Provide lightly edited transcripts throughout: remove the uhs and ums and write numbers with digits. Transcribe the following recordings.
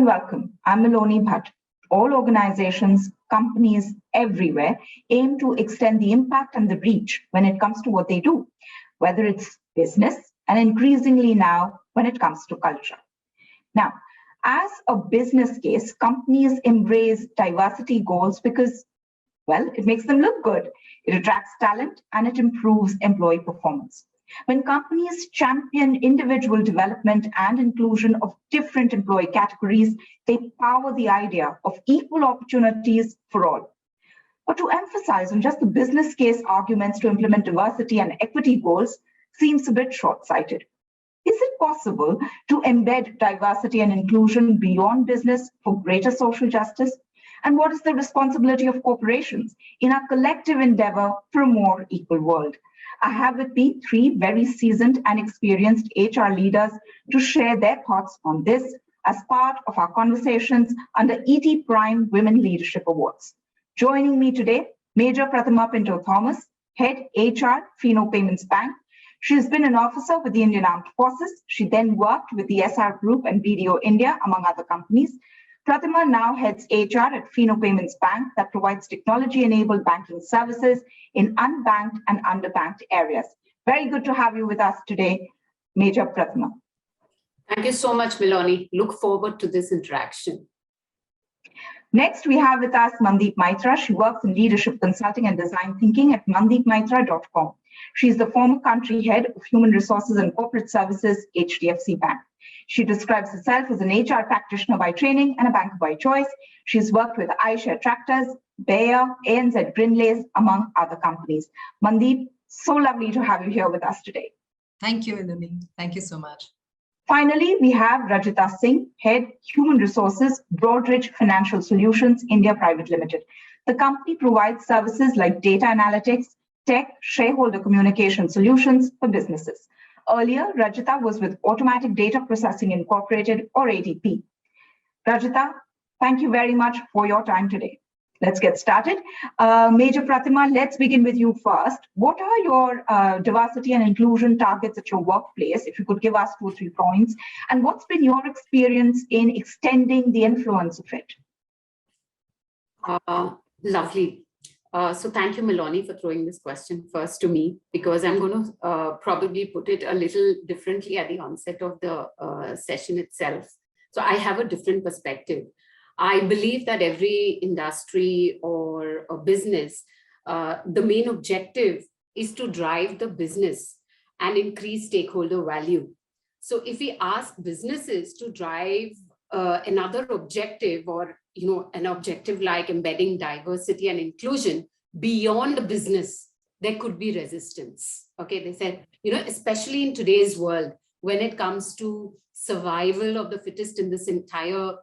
and welcome. I'm Maloni Bhatt. All organizations, companies everywhere aim to extend the impact and the reach when it comes to what they do, whether it's business and increasingly now when it comes to culture. Now, as a business case, companies embrace diversity goals because, well, it makes them look good, it attracts talent, and it improves employee performance. When companies champion individual development and inclusion of different employee categories, they power the idea of equal opportunities for all. But to emphasize on just the business case arguments to implement diversity and equity goals seems a bit short-sighted. Is it possible to embed diversity and inclusion beyond business for greater social justice? And what is the responsibility of corporations in our collective endeavor for a more equal world? I have with me three very seasoned and experienced HR leaders to share their thoughts on this as part of our conversations under ET Prime Women Leadership Awards. Joining me today, Major Prathama Pinto-Thomas, Head HR, Fino Payments Bank. She has been an officer with the Indian Armed Forces. She then worked with the SR Group and BDO India, among other companies. Prathama now heads HR at Fino Payments Bank that provides technology-enabled banking services in unbanked and underbanked areas. Very good to have you with us today, Major Prathama. Thank you so much, Miloni. Look forward to this interaction. Next, we have with us Mandeep Maitra. She works in leadership consulting and design thinking at mandeepmaitra.com. She is the former country head of Human Resources and Corporate Services, HDFC Bank. She describes herself as an HR practitioner by training and a banker by choice. She's worked with iShare Tractors, Bayer, ANZ Grindlays, among other companies. Mandeep, so lovely to have you here with us today. Thank you, Eleni. Thank you so much. Finally, we have Rajita Singh, Head Human Resources, Broadridge Financial Solutions, India Private Limited. The company provides services like data analytics, tech, shareholder communication solutions for businesses. Earlier, Rajita was with Automatic Data Processing Incorporated, or ADP. Rajita, thank you very much for your time today. Let's get started. Major Prathama, let's begin with you first. What are your diversity and inclusion targets at your workplace? If you could give us 2 or 3 points. And what's been your experience in extending the influence of it? Lovely. So thank you, Miloni, for throwing this question first to me, because I'm going to probably put it a little differently at the onset of the session itself. So I have a different perspective. I believe that every industry or a business, the main objective is to drive the business and increase stakeholder value. So if we ask businesses to drive another objective, or an objective like embedding diversity and inclusion beyond the business, there could be resistance. Okay, they said, especially in today's world, when it comes to survival of the fittest in this entire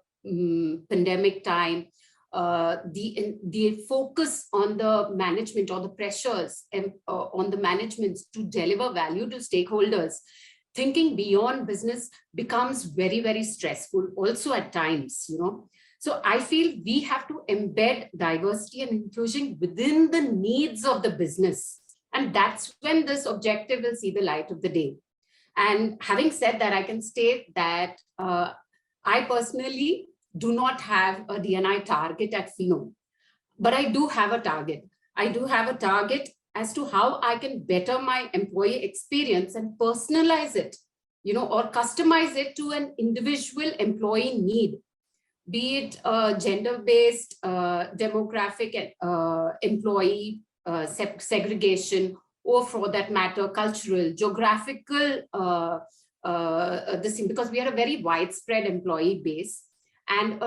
pandemic time, the focus on the management or the pressures on the management to deliver value to stakeholders, thinking beyond business becomes very, very stressful also at times, So I feel we have to embed diversity and inclusion within the needs of the business. And that's when this objective will see the light of the day. And having said that, I can state that I personally do not have a D&I target at Fino, but I do have a target. I do have a target as to how I can better my employee experience and personalize it, or customize it to an individual employee need, be it gender-based, demographic employee segregation, or for that matter, cultural, geographical, because we are a very widespread employee base. And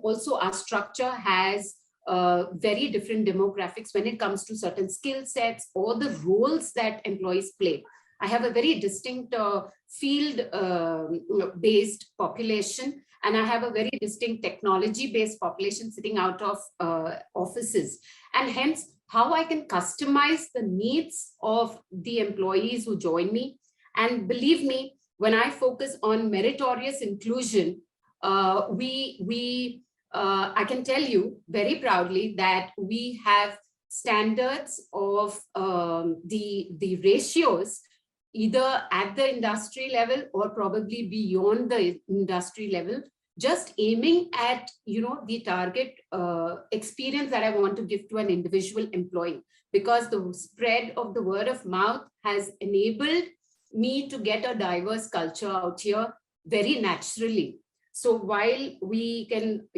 also our structure has very different demographics when it comes to certain skill sets or the roles that employees play. I have a very distinct field-based population, and I have a very distinct technology-based population sitting out of offices. And hence, how I can customize the needs of the employees who join me. And believe me, when I focus on meritorious inclusion, I can tell you very proudly that we have standards of the ratios either at the industry level or probably beyond the industry level just aiming at, the target experience that I want to give to an individual employee, because the spread of the word of mouth has enabled me to get a diverse culture out here very naturally. So while we can,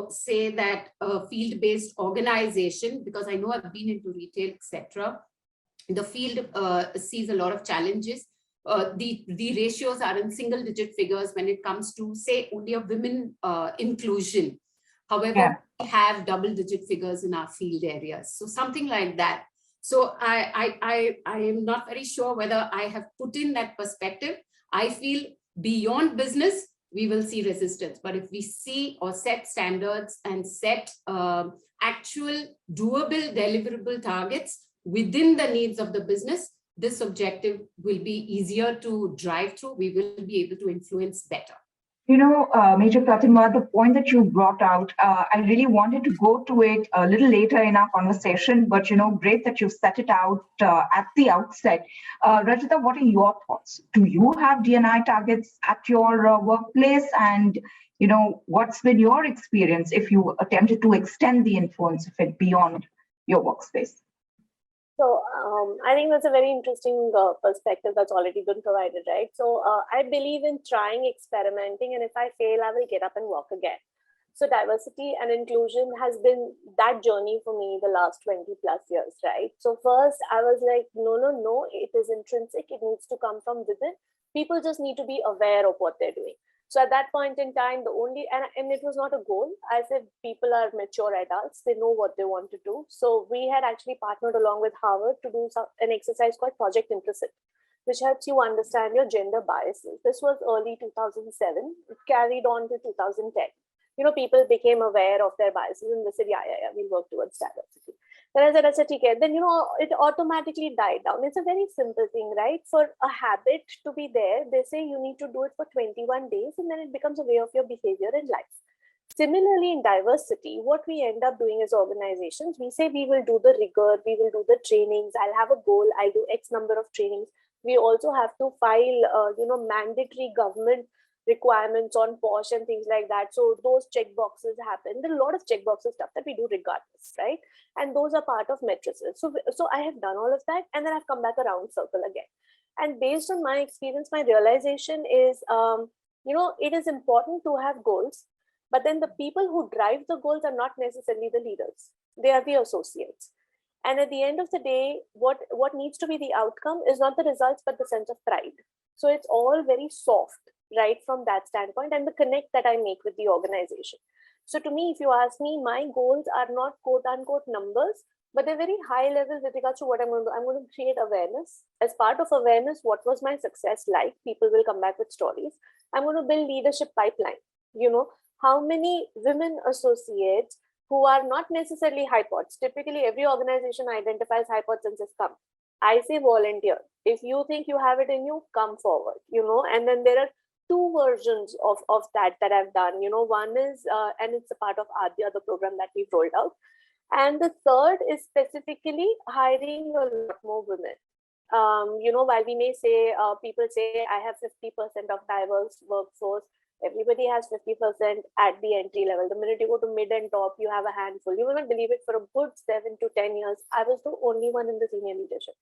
say that a field-based organization, because I know I've been into retail, etc., the field sees a lot of challenges. The ratios are in single digit figures when it comes to, say, only a women inclusion. However, we have double digit figures in our field areas. So something like that. So I am not very sure whether I have put in that perspective. I feel beyond business, we will see resistance. But if we see or set standards and set actual doable, deliverable targets within the needs of the business, this objective will be easier to drive through. We will be able to influence better. Major Pratima, the point that you brought out, I really wanted to go to it a little later in our conversation, but, great that you've set it out at the outset. Rajita, what are your thoughts? Do you have D&I targets at your workplace? And, what's been your experience if you attempted to extend the influence of it beyond your workspace? So I think that's a very interesting perspective that's already been provided, right? So I believe in trying, experimenting, and if I fail, I will get up and walk again. So diversity and inclusion has been that journey for me the last 20 plus years, right? So first I was like, no, it is intrinsic. It needs to come from within. People just need to be aware of what they're doing. So at that point in time, and it was not a goal. I said, people are mature adults. They know what they want to do. So we had actually partnered along with Harvard to do an exercise called Project Implicit, which helps you understand your gender biases. This was early 2007. It carried on to 2010. People became aware of their biases and they said, yeah, we'll work towards diversity. Then I said, okay, then, it automatically died down. It's a very simple thing, right? For a habit to be there, they say you need to do it for 21 days and then it becomes a way of your behavior in life. Similarly, in diversity, what we end up doing as organizations, we say we will do the rigor, we will do the trainings, I'll have a goal, I'll do X number of trainings. We also have to file, mandatory government requirements on POSH and things like that. So those check boxes happen. There are a lot of check boxes stuff that we do regardless, right? And those are part of matrices. So I have done all of that and then I've come back around circle again. And based on my experience, my realization is, it is important to have goals, but then the people who drive the goals are not necessarily the leaders. They are the associates. And at the end of the day, what needs to be the outcome is not the results, but the sense of pride. So it's all very soft, right, from that standpoint, and the connect that I make with the organization. So to me, if you ask me, my goals are not quote unquote numbers, but they're very high level with regards to what I'm going to do. I'm going to create awareness. As part of awareness, what was my success like? People will come back with stories. I'm going to build leadership pipeline. How many women associates who are not necessarily hypots? Typically, every organization identifies hypots and says, come. I say volunteer. If you think you have it in you, come forward, and then there are two versions of that I've done. One is, and it's a part of the other program that we've rolled out. And the third is specifically hiring a lot more women. While we may say, people say, I have 50% of diverse workforce, everybody has 50% at the entry level. The minute you go to mid and top, you have a handful. You will not believe it, for a good 7 to 10 years, I was the only one in the senior leadership.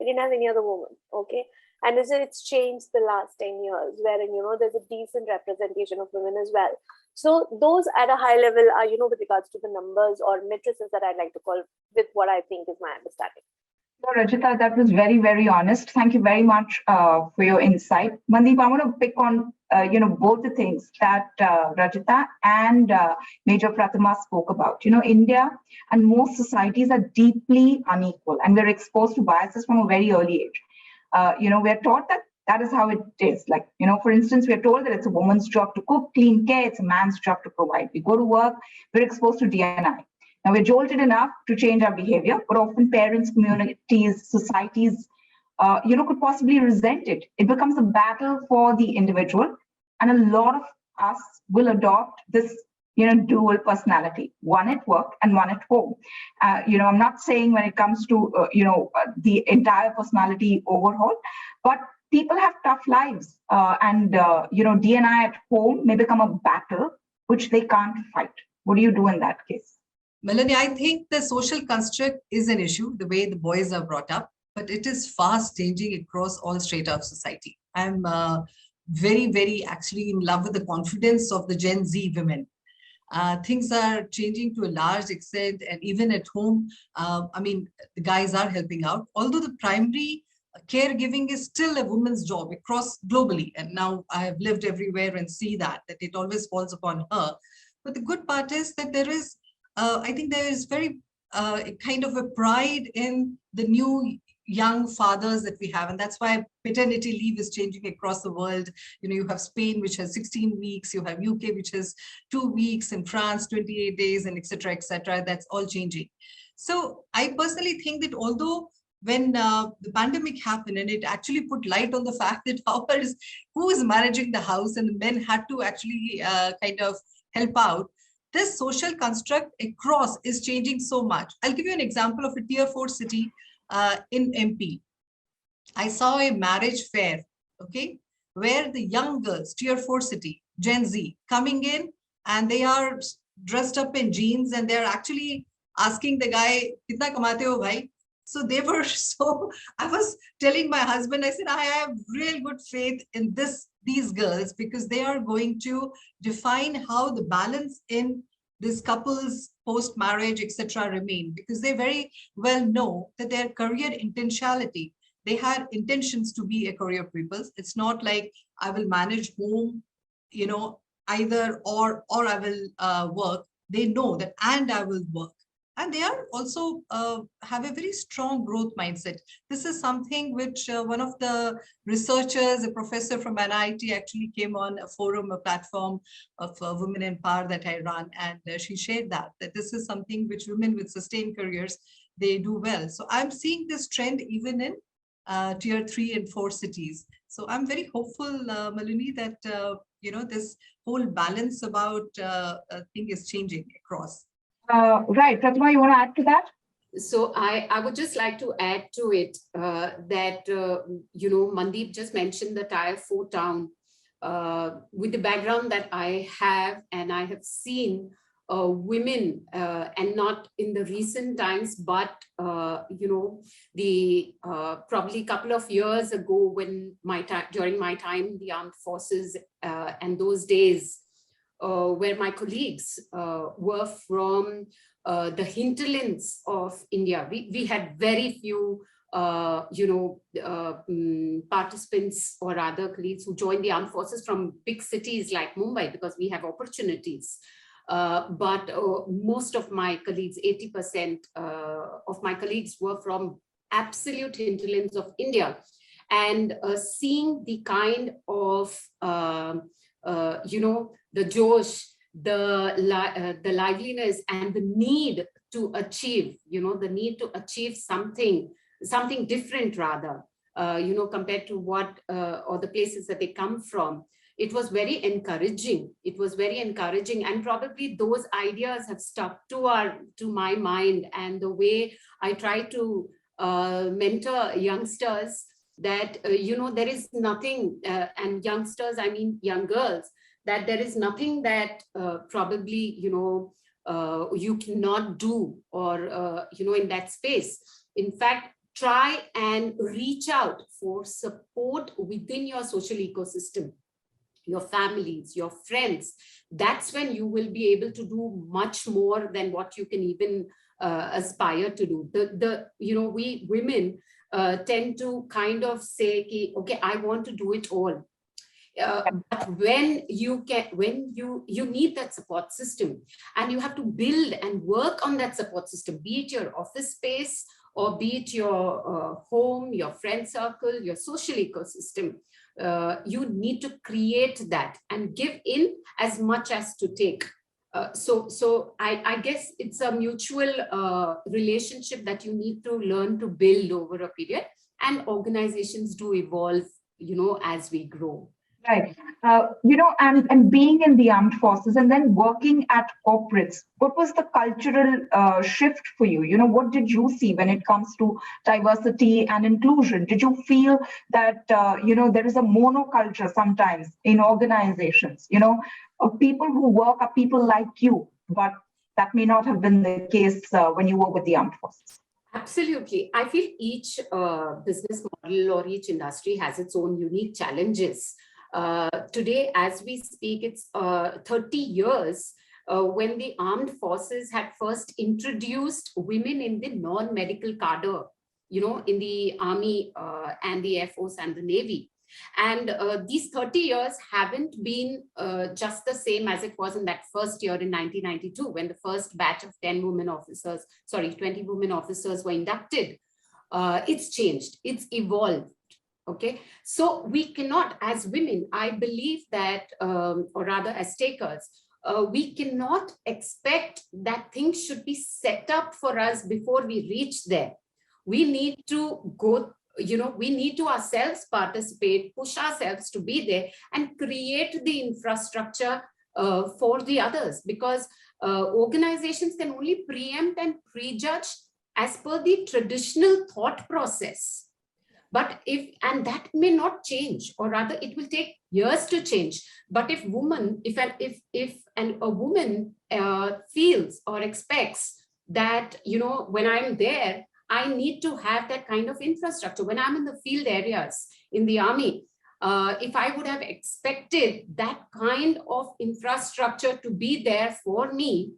I didn't have any other woman, okay? And it's changed the last 10 years, wherein, there's a decent representation of women as well. So those at a high level are, with regards to the numbers or matrices that I'd like to call with what I think is my understanding. So Rajita, that was very, very honest. Thank you very much for your insight. Mandeep, I want to pick on, both the things that Rajita and Major Pratima spoke about. India and most societies are deeply unequal and we're exposed to biases from a very early age. We're taught that is how it is. Like, for instance, we're told that it's a woman's job to cook, clean, care. It's a man's job to provide. We go to work, we're exposed to D&I. Now, we're jolted enough to change our behavior, but often parents, communities, societies, could possibly resent it. It becomes a battle for the individual. And a lot of us will adopt this, dual personality, one at work and one at home. I'm not saying when it comes to, the entire personality overhaul, but people have tough lives. And D&I at home may become a battle which they can't fight. What do you do in that case? Melanie, I think the social construct is an issue, the way the boys are brought up, but it is fast changing across all strata of society. I'm very, very actually in love with the confidence of the Gen Z women. Things are changing to a large extent, and even at home, I mean, the guys are helping out, although the primary caregiving is still a woman's job across globally. And now I have lived everywhere and see that it always falls upon her. But the good part is that there is, I think there is very kind of a pride in the new young fathers that we have. And that's why paternity leave is changing across the world. You know, you have Spain, which has 16 weeks, you have UK, which has 2 weeks, in France, 28 days, and etc., etc. That's all changing. So I personally think that although when the pandemic happened and it actually put light on the fact that who is managing the house, and the men had to actually kind of help out, this social construct across is changing so much. I'll give you an example of a tier 4 city in MP. I saw a marriage fair, okay, where the young girls, tier 4 city, Gen Z, coming in and they are dressed up in jeans and they're actually asking the guy, "Kitna kamate ho bhai?" So they were so, I was telling my husband, I said, I have real good faith in these girls, because they are going to define how the balance in this couples post-marriage, etc. remain, because they very well know that their career intentionality, they had intentions to be a career people. It's not like I will manage home, you know, either or I will work. They know that, and I will work. And they are also have a very strong growth mindset. This is something which one of the researchers, a professor from NIT, actually came on a forum, a platform of Women in Power that I run, and she shared that this is something which women with sustained careers, they do well. So I'm seeing this trend even in tier 3 and 4 cities. So I'm very hopeful, Malini, that you know, this whole balance about thing is changing across. Right, Pratibha, you want to add to that? So I would just like to add to it that, you know, Mandeep just mentioned the tier 4 town. With the background that I have, and I have seen women, and not in the recent times, but, you know, the probably a couple of years ago when during my time in the armed forces and those days, where my colleagues were from the hinterlands of India. We had very few, you know, participants or other colleagues who joined the armed forces from big cities like Mumbai, because we have opportunities. But most of my colleagues, 80% of my colleagues were from absolute hinterlands of India. And seeing the kind of, you know, the josh, the liveliness and the need to achieve, you know, the need to achieve something different rather, you know, compared to what, or the places that they come from. It was very encouraging. It was very encouraging. And probably those ideas have stuck to my mind, and the way I try to mentor youngsters that, you know, there is nothing, and youngsters, I mean young girls, that there is nothing that probably, you know, you cannot do, or, you know, in that space. In fact, try and reach out for support within your social ecosystem, your families, your friends. That's when you will be able to do much more than what you can even aspire to do. You know, we women tend to kind of say, okay, I want to do it all. But when you need that support system, and you have to build and work on that support system, be it your office space, or be it your home, your friend circle, your social ecosystem, you need to create that and give in as much as to take. So I guess it's a mutual relationship that you need to learn to build over a period, and organizations do evolve, you know, as we grow. Right. And being in the armed forces and then working at corporates, what was the cultural shift for you? What did you see when it comes to diversity and inclusion? Did you feel that, there is a monoculture sometimes in organizations, of people who work are people like you, but that may not have been the case when you were with the armed forces? Absolutely. I feel each business model or each industry has its own unique challenges. Today, as we speak, it's 30 years when the armed forces had first introduced women in the non-medical cadre, in the Army and the Air Force and the Navy. And these 30 years haven't been just the same as it was in that first year in 1992, when the first batch of 20 women officers were inducted. It's changed, it's evolved. Okay, so we cannot, as women, I believe that, or rather as takers, we cannot expect that things should be set up for us before we reach there. We need to go, we need to ourselves participate, push ourselves to be there and create the infrastructure for the others, because organizations can only preempt and prejudge as per the traditional thought process. But that may not change, or rather it will take years to change. But if a woman feels or expects that, when I'm there, I need to have that kind of infrastructure. When I'm in the field areas in the Army, if I would have expected that kind of infrastructure to be there for me,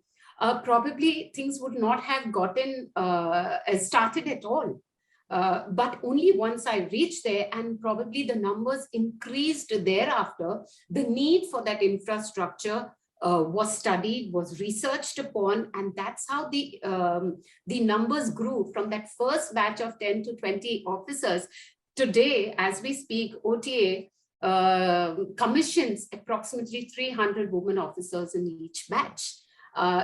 probably things would not have gotten started at all. But only once I reached there, and probably the numbers increased thereafter, the need for that infrastructure was studied, was researched upon, and that's how the numbers grew from that first batch of 10 to 20 officers. Today, as we speak, OTA commissions approximately 300 women officers in each batch.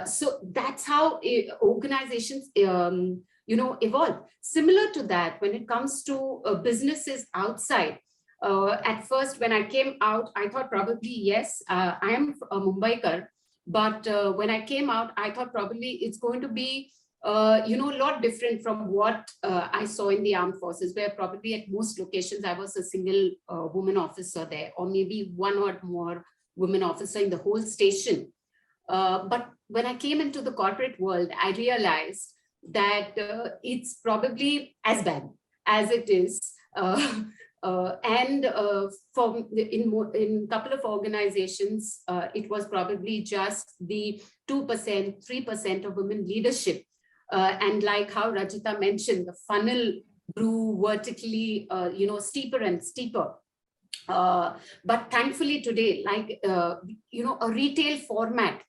So that's how organizations evolve. Similar to that, when it comes to businesses outside, at first, when I came out, I thought probably, yes, I am a Mumbaikar, but when I came out, I thought probably it's going to be, a lot different from what I saw in the armed forces, where probably at most locations, I was a single woman officer there, or maybe one or more women officer in the whole station. But when I came into the corporate world, I realized that it's probably as bad as it is. In a couple of organizations, it was probably just the 2%, 3% of women leadership. And like how Rajita mentioned, the funnel grew vertically, steeper and steeper. But thankfully today, like, a retail format,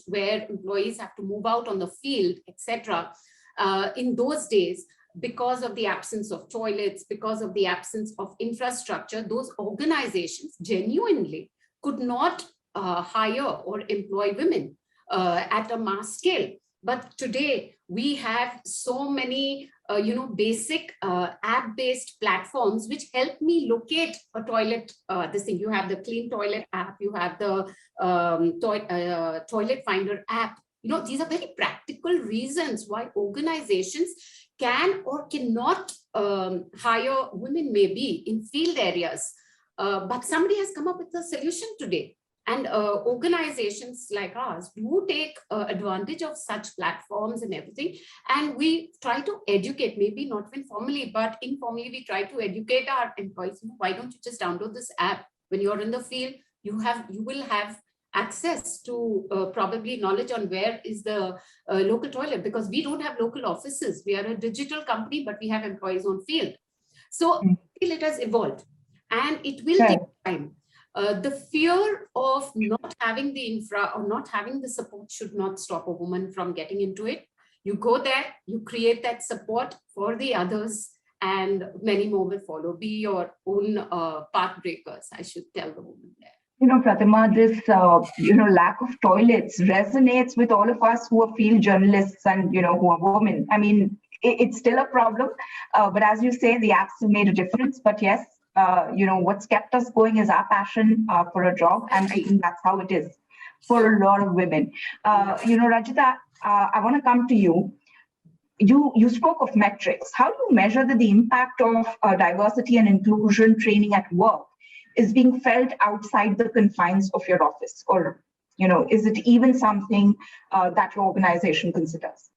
where employees have to move out on the field, etc. In those days, because of the absence of toilets, because of the absence of infrastructure, those organizations genuinely could not hire or employ women at a mass scale. But today we have so many basic app-based platforms which help me locate a toilet. This thing, you have the Clean Toilet app, you have the Toilet Finder app. These are very practical reasons why organizations can or cannot hire women, maybe in field areas. But somebody has come up with a solution today. And organizations like ours do take advantage of such platforms and everything. And we try to educate, maybe not informally, but informally, we try to educate our employees. Why don't you just download this app? When you're in the field, you will have access to probably knowledge on where is the local toilet, because we don't have local offices. We are a digital company, but we have employees on field. So it has evolved, and it will take time. The fear of not having the infra or not having the support should not stop a woman from getting into it. You go there, you create that support for the others, and many more will follow. Be your own path breakers, I should tell the woman there. Pratima, this lack of toilets resonates with all of us who are field journalists and who are women. I mean, it's still a problem, but as you say, the apps have made a difference. But yes, what's kept us going is our passion for a job, and I think that's how it is for a lot of women. Rajita, I want to come to you. You spoke of metrics. How do you measure that the impact of diversity and inclusion training at work is being felt outside the confines of your office? Or, is it even something that your organization considers?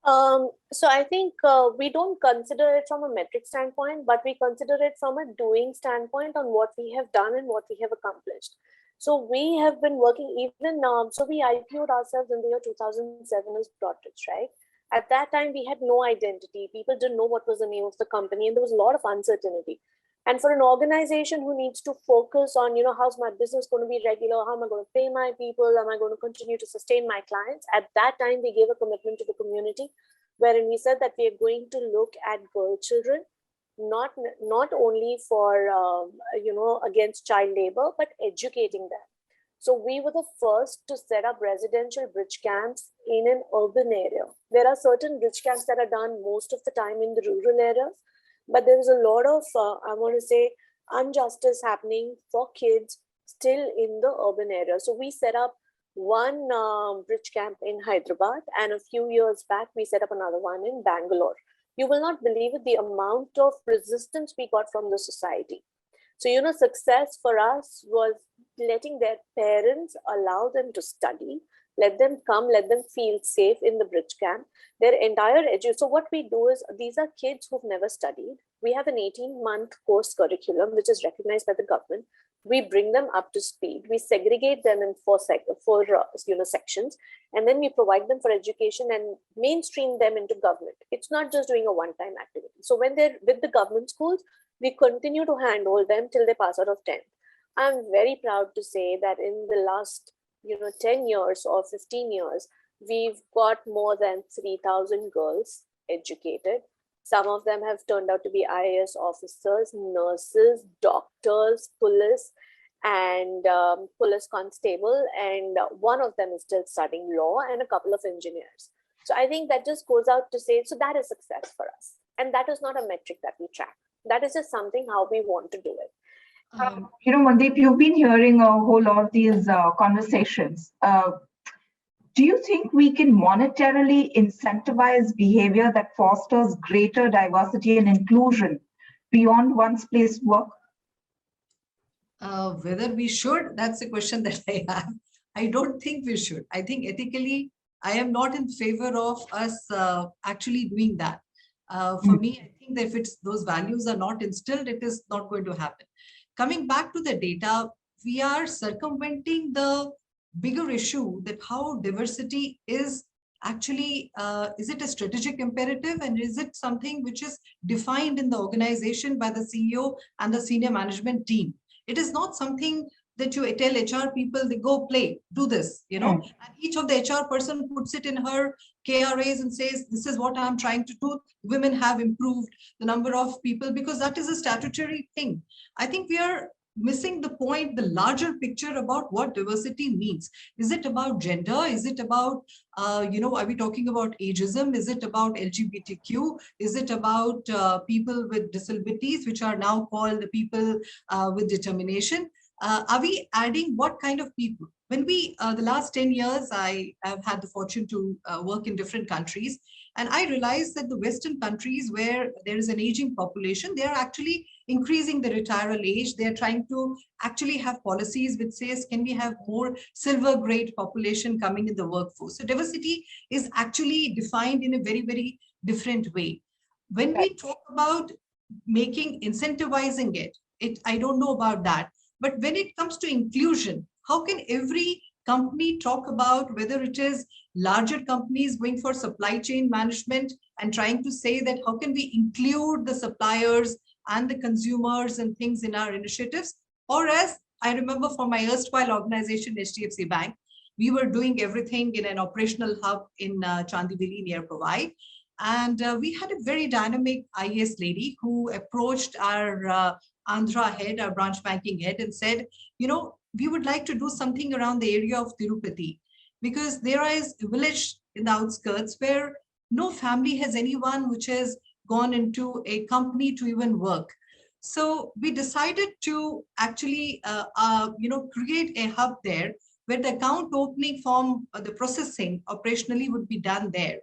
So I think we don't consider it from a metric standpoint, but we consider it from a doing standpoint on what we have done and what we have accomplished. So we have been working even, so we IPO'd ourselves in the year 2007 as Broadridge, right? At that time, we had no identity. People didn't know what was the name of the company, and there was a lot of uncertainty. And for an organization who needs to focus on, how's my business going to be regular? How am I going to pay my people? Am I going to continue to sustain my clients? At that time, we gave a commitment to the community, wherein we said that we are going to look at girl children, not only for, against child labor, but educating them. So we were the first to set up residential bridge camps in an urban area. There are certain bridge camps that are done most of the time in the rural areas, but there is a lot of, injustice happening for kids still in the urban area. So we set up one bridge camp in Hyderabad, and a few years back, we set up another one in Bangalore. You will not believe it, the amount of resistance we got from the society. So, success for us was letting their parents allow them to study, let them come, let them feel safe in the bridge camp. Their entire education. So what we do is, these are kids who've never studied. We have an 18-month course curriculum, which is recognized by the government. We bring them up to speed. We segregate them in four sections, and then we provide them for education and mainstream them into government. It's not just doing a one-time activity. So when they're with the government schools, we continue to handhold them till they pass out of 10th. I'm very proud to say that in the last 10 years or 15 years, we've got more than 3,000 girls educated. Some of them have turned out to be IAS officers, nurses, doctors, police, and police constable. And one of them is still studying law, and a couple of engineers. So I think that just goes out to say, so that is success for us. And that is not a metric that we track. That is just something how we want to do it. Mandeep, you've been hearing a whole lot of these conversations. Do you think we can monetarily incentivize behavior that fosters greater diversity and inclusion beyond one's place of work? Whether we should, that's a question that I have. I don't think we should. I think ethically, I am not in favor of us actually doing that. For me, I think that if those values are not instilled, it is not going to happen. Coming back to the data, we are circumventing the bigger issue that how diversity is actually, is it a strategic imperative, and is it something which is defined in the organization by the CEO and the senior management team? It is not something that you tell HR people, they go play, do this, and each of the HR person puts it in her KRAs and says, this is what I'm trying to do. Women have improved the number of people, because that is a statutory thing. I think we are missing the point, the larger picture about what diversity means. Is it about gender? Is it about, are we talking about ageism? Is it about LGBTQ? Is it about people with disabilities, which are now called the people with determination? Are we adding what kind of people? When we, the last 10 years, I have had the fortune to work in different countries, and I realized that the Western countries where there is an aging population, they are actually increasing the retiral age. They are trying to actually have policies which says, can we have more silver grade population coming in the workforce? So diversity is actually defined in a very, very different way. When we talk about incentivizing it, I don't know about that. But when it comes to inclusion, how can every company talk about whether it is larger companies going for supply chain management and trying to say that how can we include the suppliers and the consumers and things in our initiatives? Or as I remember from my erstwhile organization, HDFC Bank, we were doing everything in an operational hub in Chandivali near Powai. And we had a very dynamic IAS lady who approached our Andhra head, our branch banking head, and said, we would like to do something around the area of Tirupati, because there is a village in the outskirts where no family has anyone which has gone into a company to even work. So we decided to actually, create a hub there where the account opening form, the processing operationally would be done there.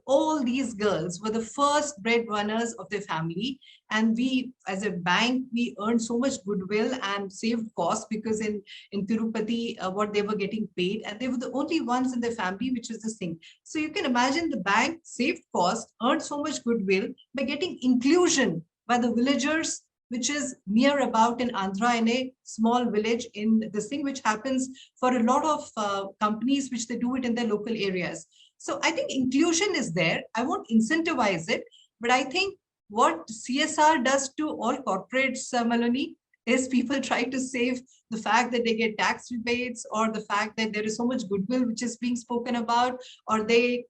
All these girls were the first breadwinners of their family, and we as a bank, we earned so much goodwill and saved costs, because in Tirupati what they were getting paid, and they were the only ones in their family, which is this thing. So you can imagine the bank saved costs, earned so much goodwill by getting inclusion by the villagers, which is near about in Andhra, in a small village, in this thing, which happens for a lot of companies, which they do it in their local areas. So I think inclusion is there. I won't incentivize it, but I think what CSR does to all corporates, Melanie, is people try to save the fact that they get tax rebates, or the fact that there is so much goodwill which is being spoken about, or they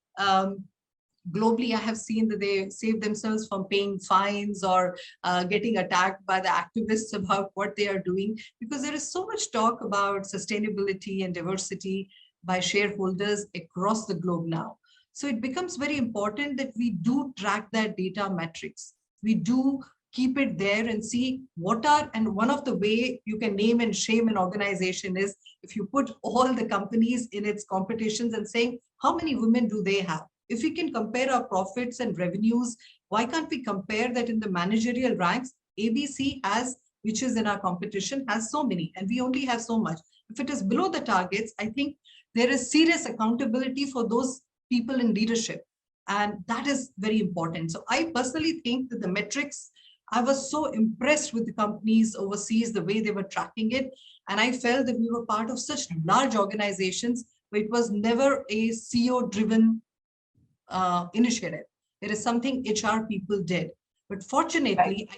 globally, I have seen that they save themselves from paying fines, or getting attacked by the activists about what they are doing, because there is so much talk about sustainability and diversity by shareholders across the globe now. So it becomes very important that we do track that data metrics. We do keep it there and see what are, and one of the way you can name and shame an organization is if you put all the companies in its competitions and saying, how many women do they have? If we can compare our profits and revenues, why can't we compare that in the managerial ranks? ABC has, which is in our competition, has so many, and we only have so much. If it is below the targets, I think there is serious accountability for those people in leadership. And that is very important. So I personally think that the metrics, I was so impressed with the companies overseas, the way they were tracking it. And I felt that we were part of such large organizations where it was never a CEO driven initiative. It is something HR people did. But fortunately,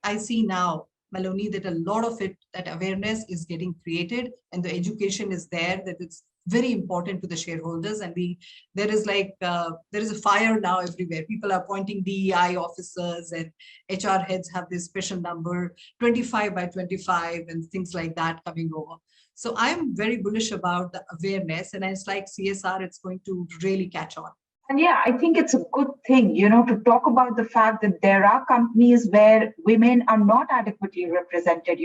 I see now, Maloney, that a lot of it, that awareness is getting created, and the education is there, that it's very important to the shareholders. And there is a fire now everywhere. People are appointing DEI officers, and HR heads have this special number 25 by 25 and things like that coming over. So I'm very bullish about the awareness, and it's like CSR, it's going to really catch on. And yeah, I think it's a good thing, to talk about the fact that there are companies where women are not adequately represented,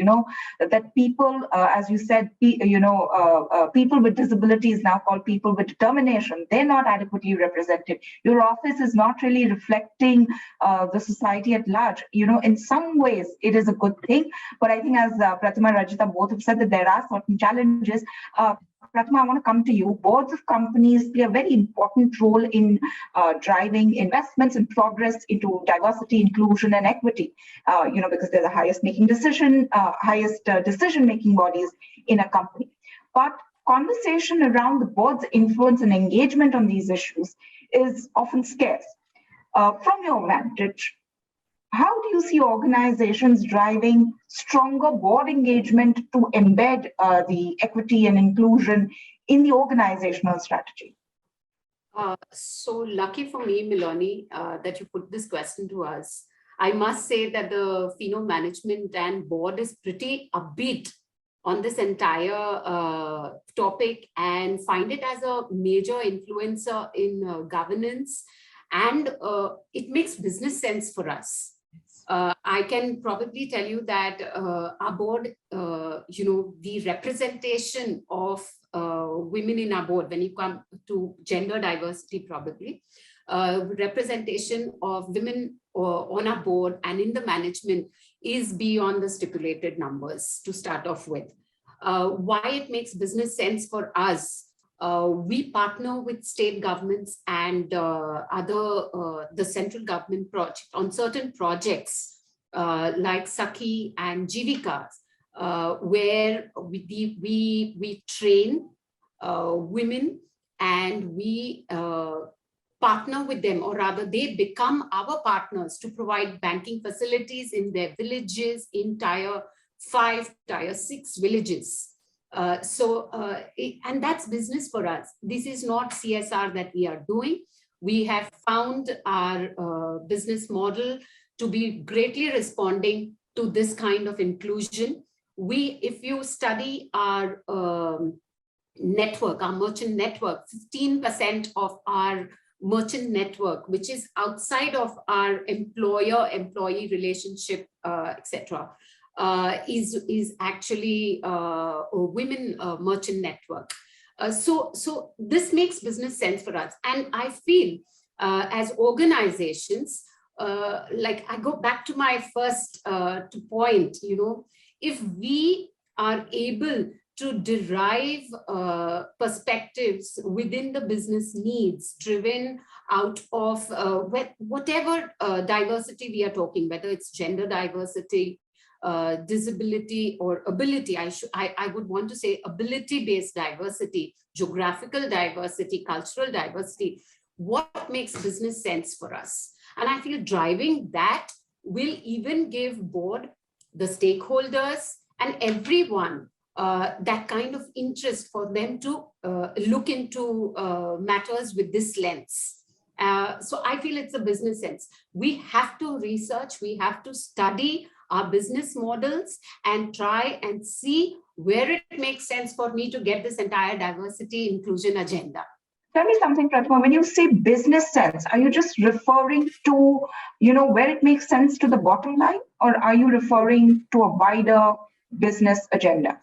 that people, as you said, people with disabilities, now called people with determination, they're not adequately represented. Your office is not really reflecting the society at large. In some ways, it is a good thing. But I think as Pratima, Rajita both have said that there are certain challenges. Pratima, I want to come to you. Boards of companies play a very important role in driving investments and progress into diversity, inclusion, and equity. Because they're the highest decision-making bodies in a company. But conversation around the board's influence and engagement on these issues is often scarce. From your vantage, how do you see organizations driving stronger board engagement to embed the equity and inclusion in the organizational strategy? So lucky for me, Milani, that you put this question to us. I must say that the Fino management and board is pretty upbeat on this entire topic, and find it as a major influencer in governance, and it makes business sense for us. I can probably tell you that our board, the representation of women in our board, when you come to gender diversity, probably, representation of women on our board and in the management is beyond the stipulated numbers to start off with. Why it makes business sense for us? We partner with state governments and the central government project on certain projects like Sakhi and Jivika, where we train women, and we partner with them, or rather they become our partners to provide banking facilities in their villages, in tier 5, tier 6 villages. And that's business for us. This is not CSR that we are doing. We have found our business model to be greatly responding to this kind of inclusion. If you study our network, our merchant network, 15% of our merchant network, which is outside of our employer-employee relationship, etc., is actually a women merchant network. So this makes business sense for us. And I feel as organizations, like I go back to my first point, if we are able to derive perspectives within the business needs driven out of whatever diversity we are talking, whether it's gender diversity, disability or ability, I would want to say ability-based diversity, geographical diversity, cultural diversity, what makes business sense for us? And I feel driving that will even give board, the stakeholders, and everyone that kind of interest for them to look into matters with this lens. So I feel it's a business sense. We have to research, we have to study our business models and try and see where it makes sense for me to get this entire diversity inclusion agenda. Tell me something, Pratima, when you say business sense, are you just referring to, where it makes sense to the bottom line, or are you referring to a wider business agenda?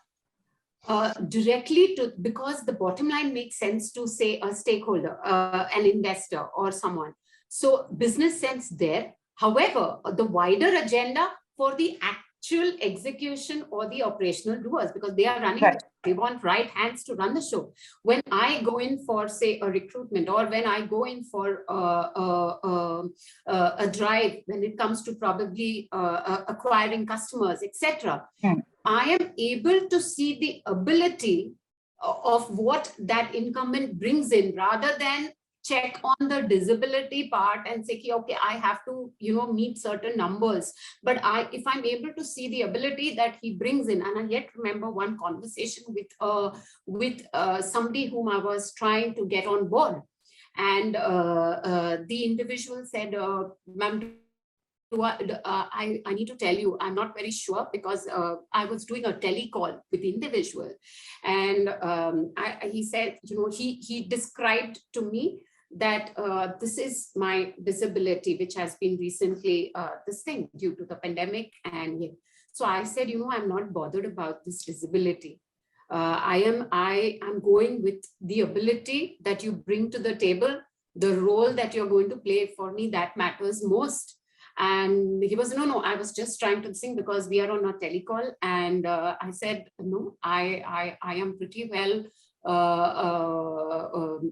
Directly to, because the bottom line makes sense to, say, a stakeholder, an investor or someone. So business sense there. However, the wider agenda for the actual execution or the operational doers, because they are running, right. They want right hands to run the show. When I go in for, say, a recruitment, or when I go in for a drive, when it comes to probably acquiring customers, etc., I am able to see the ability of what that incumbent brings in, rather than check on the disability part and say, okay, I have to, meet certain numbers. But if I'm able to see the ability that he brings in, and I yet remember one conversation with somebody whom I was trying to get on board, and the individual said, ma'am, I need to tell you, I'm not very sure, because I was doing a telecall with the individual, and he said, he described to me that this is my disability, which has been recently this thing due to the pandemic. And so I said, I'm not bothered about this disability. I am going with the ability that you bring to the table, the role that you're going to play for me, that matters most. And he was, no, I was just trying to sing because we are on a telecall. And I said, no, I am pretty well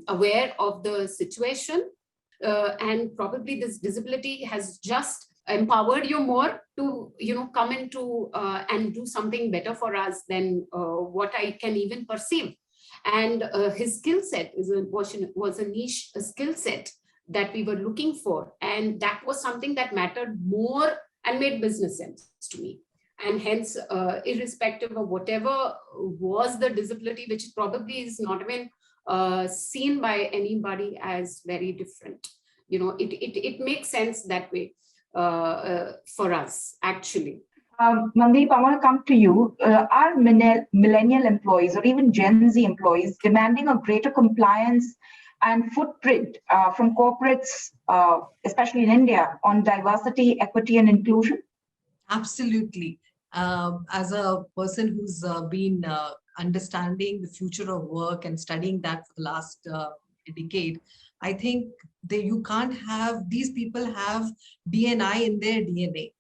aware of the situation. And probably this disability has just empowered you more to, come into and do something better for us than what I can even perceive. And his skill set was a niche skill set that we were looking for. And that was something that mattered more and made business sense to me. And hence, irrespective of whatever was the disability, which probably is not even seen by anybody as very different, it makes sense that way for us, actually. Mandeep, I want to come to you. Are millennial employees, or even Gen Z employees, demanding a greater compliance and footprint from corporates, especially in India, on diversity, equity, and inclusion? Absolutely. As a person who's been understanding the future of work and studying that for the last decade, I think you can't have, these people have D&I in their DNA.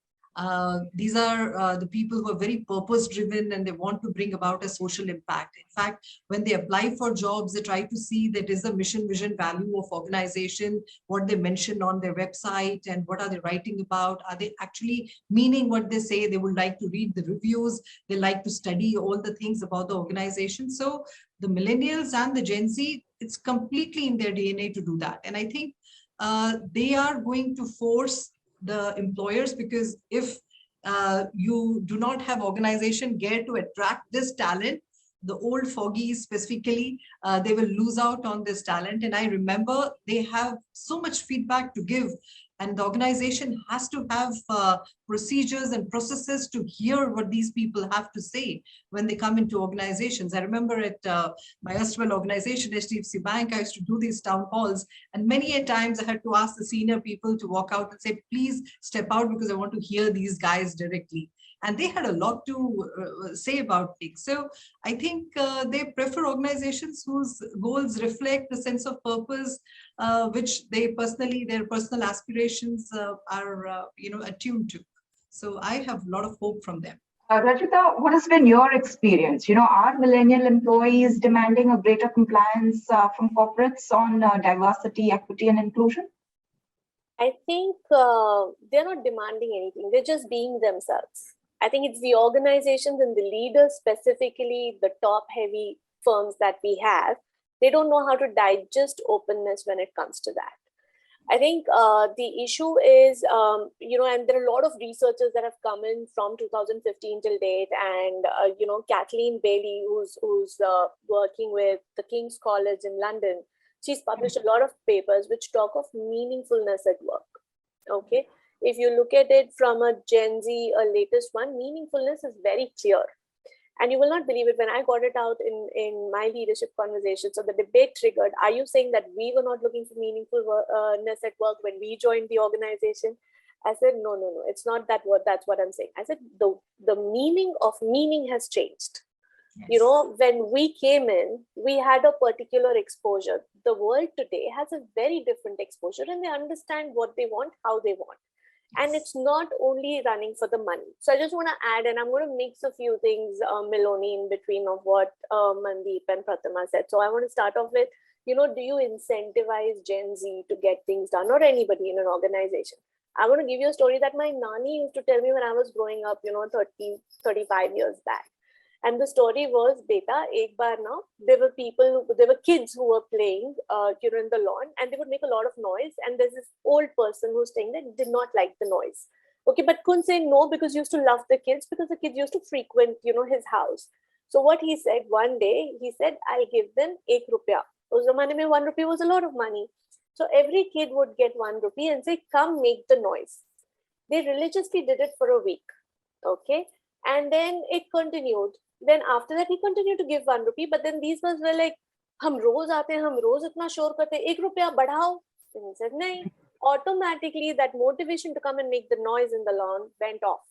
These are the people who are very purpose driven, and they want to bring about a social impact. In fact, when they apply for jobs, they try to see that is the mission, vision, value of organization, what they mention on their website, and what are they writing about? Are they actually meaning what they say? They would like to read the reviews. They like to study all the things about the organization. So the millennials and the Gen Z, it's completely in their DNA to do that. And I think they are going to force the employers, because if you do not have organization geared to attract this talent, the old fogies specifically, they will lose out on this talent. And I remember they have so much feedback to give, and the organization has to have procedures and processes to hear what these people have to say when they come into organizations. I remember at my erstwhile organization, HDFC Bank, I used to do these town halls, and many a times I had to ask the senior people to walk out and say, please step out because I want to hear these guys directly. And they had a lot to say about things. So I think they prefer organizations whose goals reflect the sense of purpose, which they personally, their personal aspirations are, attuned to. So I have a lot of hope from them. Rajita, what has been your experience? Are millennial employees demanding a greater compliance from corporates on diversity, equity, and inclusion? I think they're not demanding anything. They're just being themselves. I think it's the organizations and the leaders, specifically the top heavy firms that we have, they don't know how to digest openness when it comes to that. I think the issue is, and there are a lot of researchers that have come in from 2015 till date, and, Kathleen Bailey, who's working with the King's College in London, she's published a lot of papers which talk of meaningfulness at work, okay? If you look at it from a Gen Z, a latest one, meaningfulness is very clear. And you will not believe it, when I got it out in my leadership conversation, so the debate triggered, are you saying that we were not looking for meaningfulness at work when we joined the organization? I said, no, it's not that word, that's what I'm saying. I said, the meaning of meaning has changed. Yes. When we came in, we had a particular exposure. The world today has a very different exposure, and they understand what they want, how they want. And it's not only running for the money. So I just want to add, and I'm going to mix a few things, Miloni, in between of what Mandeep and Pratima said. So I want to start off with, do you incentivize Gen Z to get things done, or anybody in an organization? I want to give you a story that my Nani used to tell me when I was growing up, 35 years back. And the story was, beta, ek baar na, there were kids who were playing, in the lawn, and they would make a lot of noise. And there's this old person who's staying there, did not like the noise. Okay, but couldn't say no because he used to love the kids, because the kids used to frequent, his house. So what he said one day, he said, I'll give them 1 rupee. Us zamane mein 1 rupee was a lot of money. So every kid would get 1 rupee and say, come make the noise. They religiously did it for a week. Okay. And then it continued. Then after that, he continued to give 1 rupee. But then these ones were like, hum roz aate hain, hum roz itna shor karte, 1 rupee badhao. And he said, nahi. Automatically, that motivation to come and make the noise in the lawn went off.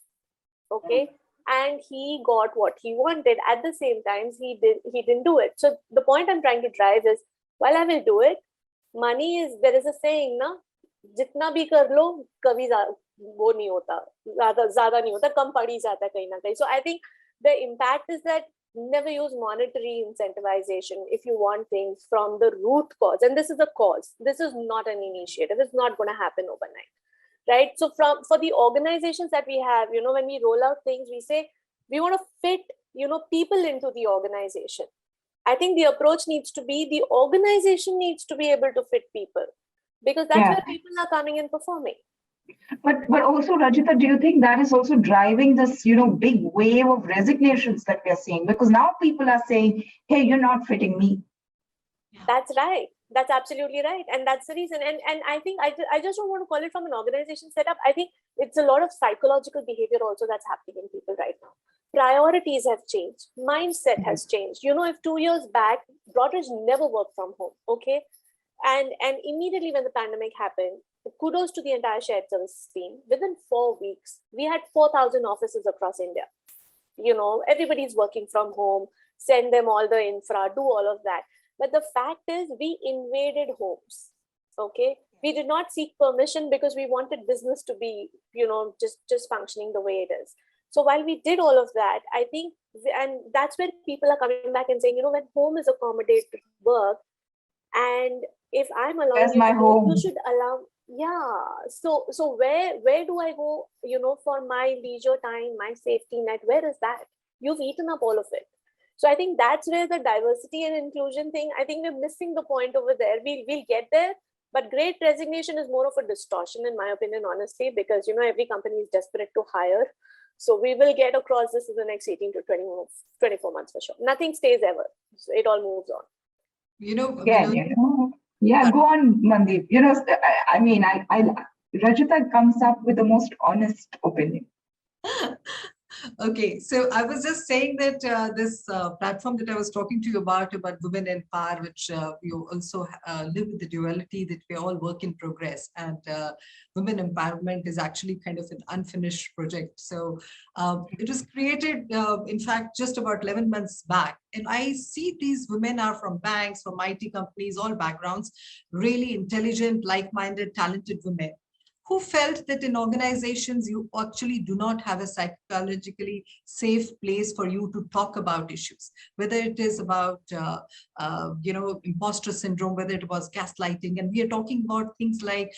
Okay. And he got what he wanted. At the same time, he didn't do it. So the point I'm trying to drive is, while I will do it, money is, there is a saying, na, jitna bhi kar lo, kabhi wo nahi hota, zyada nahi hota, kam padi jata kahin na kahin. So I think the impact is that never use monetary incentivization if you want things from the root cause. And this is a cause. This is not an initiative. It's not going to happen overnight. Right? So for the organizations that we have, when we roll out things, we say, we want to fit, people into the organization. I think the approach needs to be, the organization needs to be able to fit people, because that's where people are coming and performing. But also, Rajita, do you think that is also driving this, big wave of resignations that we are seeing? Because now people are saying, hey, you're not fitting me. That's right. That's absolutely right. And that's the reason. And I think I just don't want to call it from an organization setup. I think it's a lot of psychological behavior also that's happening in people right now. Priorities have changed. Mindset has changed. If 2 years back, Broadridge never worked from home. Okay. And immediately when the pandemic happened, kudos to the entire shared services team. Within 4 weeks, we had 4,000 offices across India. Everybody's working from home, send them all the infra, do all of that. But the fact is, we invaded homes. Okay. We did not seek permission because we wanted business to be, just functioning the way it is. So while we did all of that, I think, and that's where people are coming back and saying, when home is accommodated work, and if I'm allowing you to go, you should allow. Yeah. So where do I go, for my leisure time, my safety net? Where is that? You've eaten up all of it. So I think that's where the diversity and inclusion thing, I think we're missing the point over there. We'll get there, but great resignation is more of a distortion, in my opinion, honestly, because, every company is desperate to hire. So we will get across this in the next 18 to 24 months for sure. Nothing stays ever. So it all moves on. Yeah, go on, Mandeep. Rajita comes up with the most honest opinion. Okay, so I was just saying that this platform that I was talking to you about Women in Power, which you also live with the duality that we all work in progress, and women empowerment is actually kind of an unfinished project. So it was created, in fact, just about 11 months back. And I see these women are from banks, from IT companies, all backgrounds, really intelligent, like-minded, talented women, who felt that in organizations you actually do not have a psychologically safe place for you to talk about issues, whether it is about imposter syndrome, whether it was gaslighting, and we are talking about things like,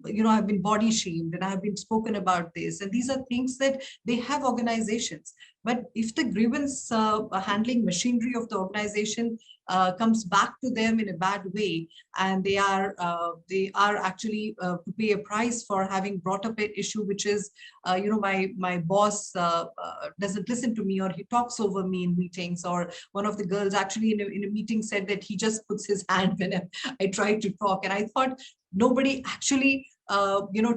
I've been body shamed and I've been spoken about this, and these are things that they have organizations. But if the grievance handling machinery of the organization comes back to them in a bad way, and they are actually to pay a price for having brought up an issue, which is, my boss doesn't listen to me, or he talks over me in meetings, or one of the girls actually in a meeting said that he just puts his hand when I try to talk. And I thought, nobody actually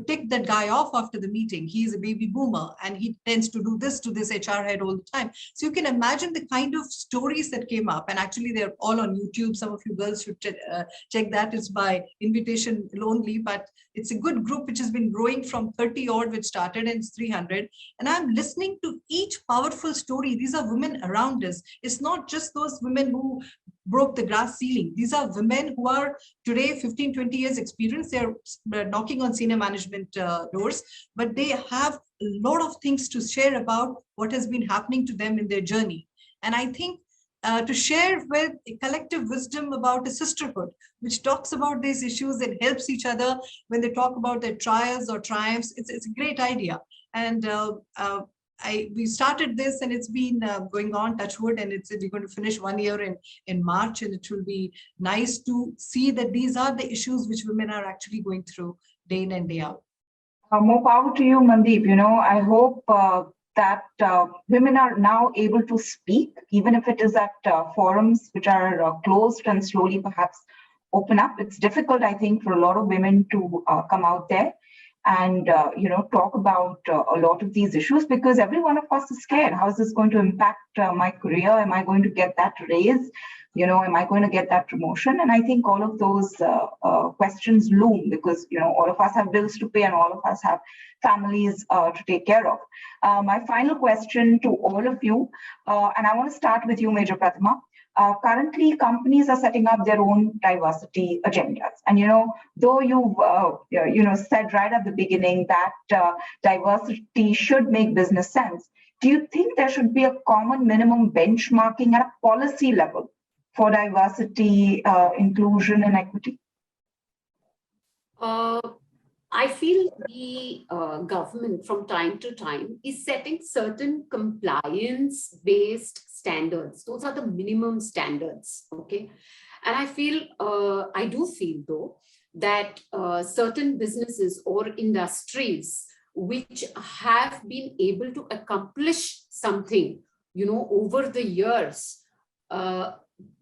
ticked that guy off after the meeting. He's a baby boomer and he tends to do this to this HR head all the time. So you can imagine the kind of stories that came up, and actually they're all on YouTube. Some of you girls should check that. It's by invitation only, but it's a good group which has been growing from 30 odd, which started in 300. And I'm listening to each powerful story. These are women around us. It's not just those women who broke the glass ceiling. These are women who are today 15, 20 years experience. They're knocking on senior management doors, but they have a lot of things to share about what has been happening to them in their journey. And I think to share with a collective wisdom about a sisterhood, which talks about these issues and helps each other when they talk about their trials or triumphs, it's a great idea. And we started this, and it's been going on, touch wood, and we're going to finish 1 year in March, and it will be nice to see that these are the issues which women are actually going through day in and day out. More power to you, Mandeep. I hope that women are now able to speak, even if it is at forums which are closed and slowly perhaps open up. It's difficult, I think, for a lot of women to come out there and talk about a lot of these issues, because every one of us is scared. How is this going to impact my career? Am I going to get that raise? Am I going to get that promotion? And I think all of those questions loom, because all of us have bills to pay and all of us have families to take care of. My final question to all of you, and I want to start with you, Major Pratima. Currently, companies are setting up their own diversity agendas. And, though you've, said right at the beginning that diversity should make business sense, do you think there should be a common minimum benchmarking at a policy level for diversity, inclusion, and equity? I feel the government from time to time is setting certain compliance-based standards. Those are the minimum standards, okay? And I do feel though, that certain businesses or industries which have been able to accomplish something, over the years,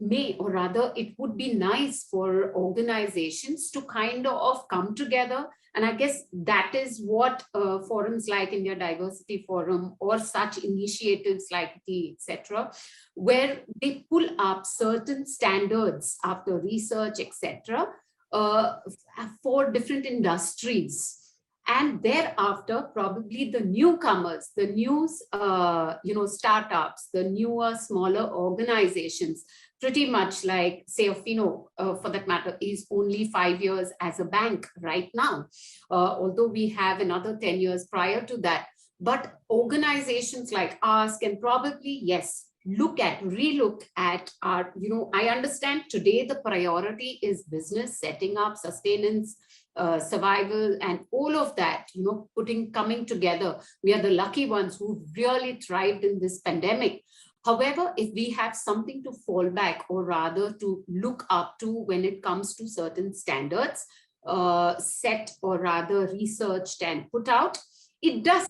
may, or rather it would be nice for organizations to kind of come together. And I guess that is what forums like India Diversity Forum or such initiatives like the etc., where they pull up certain standards after research, etc., for different industries. And thereafter, probably the newcomers, the new, startups, the newer, smaller organizations, pretty much like, say, Fino, for that matter, is only 5 years as a bank right now, although we have another 10 years prior to that. But organizations like ours can probably, yes, relook at our, I understand today the priority is business, setting up, sustenance, survival, and all of that, coming together. We are the lucky ones who really thrived in this pandemic. However, if we have something to fall back, or rather to look up to when it comes to certain standards, set or rather researched and put out, it does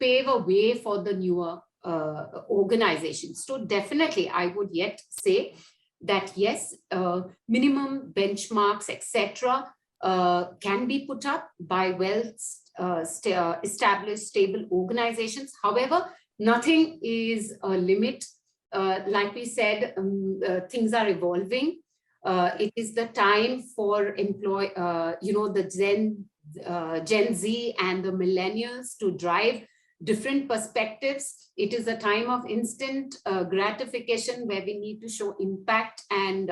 pave a way for the newer organizations. So definitely, I would yet say that yes, minimum benchmarks, etc., can be put up by established, stable organizations. However, nothing is a limit. Like we said, things are evolving. It is the time for the Gen Z and the millennials to drive different perspectives. It is a time of instant gratification where we need to show impact and,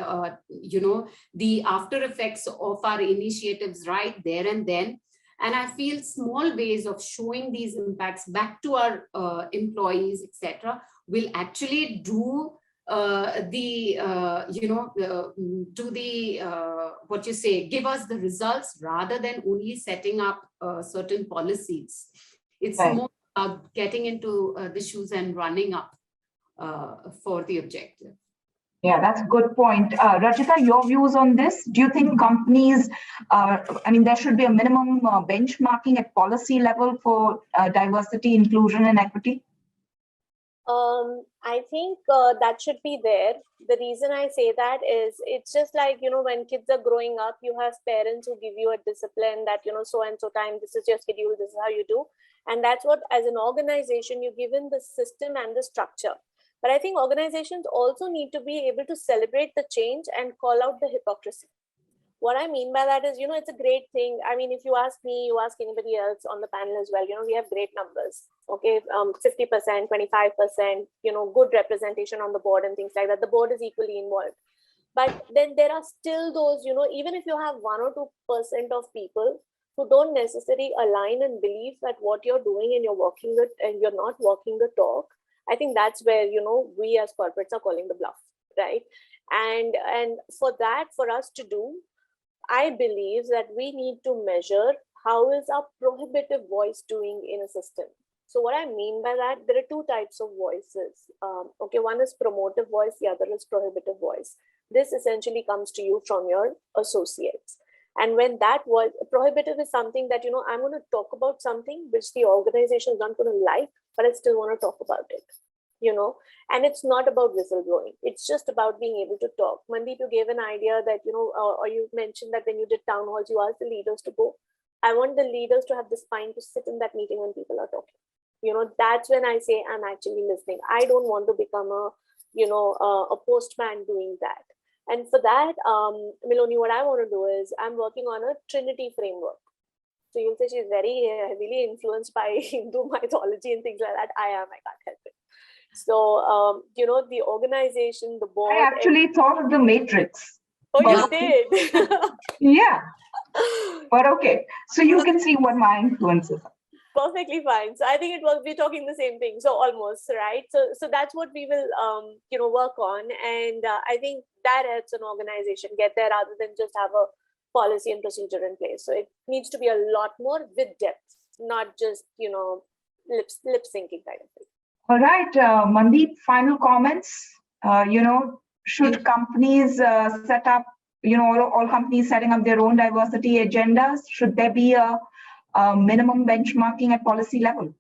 the after effects of our initiatives right there and then. And I feel small ways of showing these impacts back to our employees, etc., will actually do give us the results rather than only setting up certain policies. It's Right. more about getting into the shoes and running up for the objective. Yeah, that's a good point. Rajita, your views on this? Do you think companies, there should be a minimum benchmarking at policy level for diversity, inclusion, and equity? I think that should be there. The reason I say that is it's just like, when kids are growing up, you have parents who give you a discipline that, so and so time, this is your schedule, this is how you do. And that's what, as an organization, you're given the system and the structure. But I think organizations also need to be able to celebrate the change and call out the hypocrisy. What I mean by that is, it's a great thing. I mean, if you ask me, you ask anybody else on the panel as well, we have great numbers. Okay, 50%, 25%, good representation on the board and things like that. The board is equally involved. But then there are still those, even if you have 1 or 2% of people who don't necessarily align and believe that what you're doing and you're walking it and you're not walking the talk, I think that's where, we as corporates are calling the bluff, right? And for that, for us to do, I believe that we need to measure how is our prohibitive voice doing in a system. So what I mean by that, there are 2 types of voices. One is promotive voice, the other is prohibitive voice. This essentially comes to you from your associates. And when that voice, prohibitive is something that, I'm going to talk about something which the organization is not going to like, but I still want to talk about it. And it's not about whistleblowing. It's just about being able to talk. Mandeep, you gave an idea that, or you mentioned that when you did town halls, you asked the leaders to go. I want the leaders to have the spine to sit in that meeting when people are talking. That's when I say I'm actually listening. I don't want to become a postman doing that. And for that, Miloni, what I want to do is I'm working on a Trinity framework. So you'll say she's very heavily influenced by Hindu mythology and things like that. I can't help it. So, the organization, the board. I actually thought of the Matrix. Oh, you did? Yeah. But okay. So you can see what my influences are. Perfectly fine. So I think it was, we're talking the same thing. So almost, right? So that's what we will, work on. And I think that helps an organization get there rather than just have a policy and procedure in place. So it needs to be a lot more with depth, not just, lip syncing kind of thing. All right, Mandeep, final comments. Should companies set up, all companies setting up their own diversity agendas? Should there be a minimum benchmarking at policy level?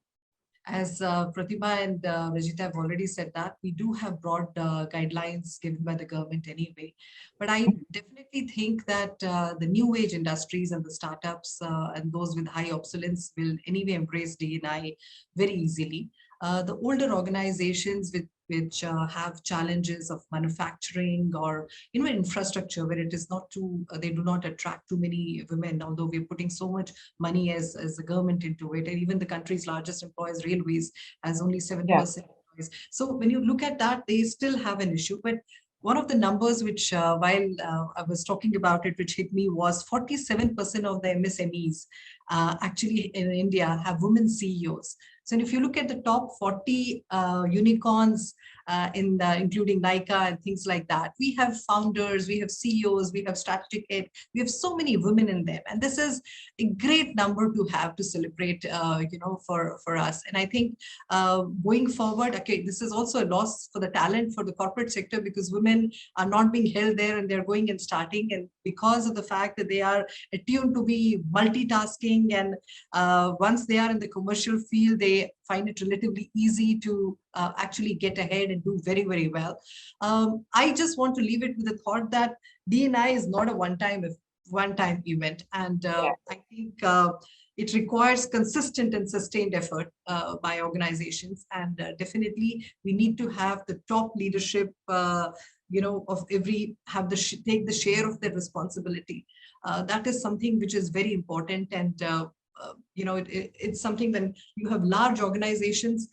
As Pratibha and Rajita have already said that, we do have broad guidelines given by the government anyway. But I definitely think that the new age industries and the startups and those with high obsolescence will anyway embrace D&I very easily. The older organizations which have challenges of manufacturing or infrastructure where it is not too, they do not attract too many women, although we're putting so much money as the government into it, and even the country's largest employers, railways, has only 7% employees. So when you look at that, they still have an issue. But one of the numbers which while I was talking about it, which hit me, was 47% of the MSMEs actually in India have women CEOs. So if you look at the top 40 unicorns, including Nykaa and things like that, we have founders, we have CEOs, we have strategic head, we have so many women in them. And this is a great number to have to celebrate, for us. And I think going forward, okay, this is also a loss for the talent for the corporate sector, because women are not being held there and they're going and starting. And because of the fact that they are attuned to be multitasking, and once they are in the commercial field, they find it relatively easy to actually get ahead and do very, very well. I just want to leave it with the thought that D&I is not a one-time one-time event. And Yeah. I think it requires consistent and sustained effort by organizations. And definitely, we need to have the top leadership, of every take the share of their responsibility. That is something which is very important. And it's something when you have large organizations,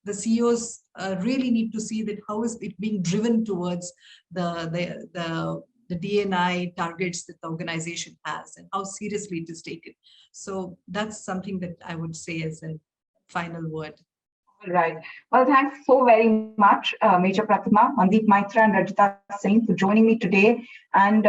the CEOs really need to see that how is it being driven towards the D&I targets that the organization has and how seriously it is taken. So that's something that I would say as a final word. Right. Well, thanks so very much, Major Pratima, Mandeep Maitra, and Rajita Singh for joining me today, and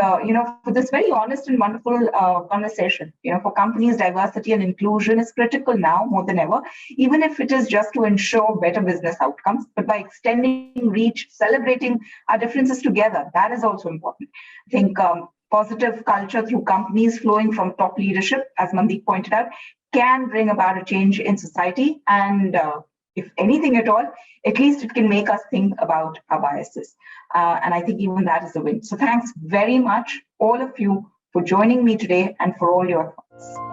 for this very honest and wonderful conversation. For companies, diversity and inclusion is critical now more than ever, even if it is just to ensure better business outcomes. But by extending reach, celebrating our differences together, that is also important. I think positive culture through companies flowing from top leadership, as Mandeep pointed out, can bring about a change in society, and if anything at all, at least it can make us think about our biases. And I think even that is a win. So thanks very much, all of you, for joining me today and for all your thoughts.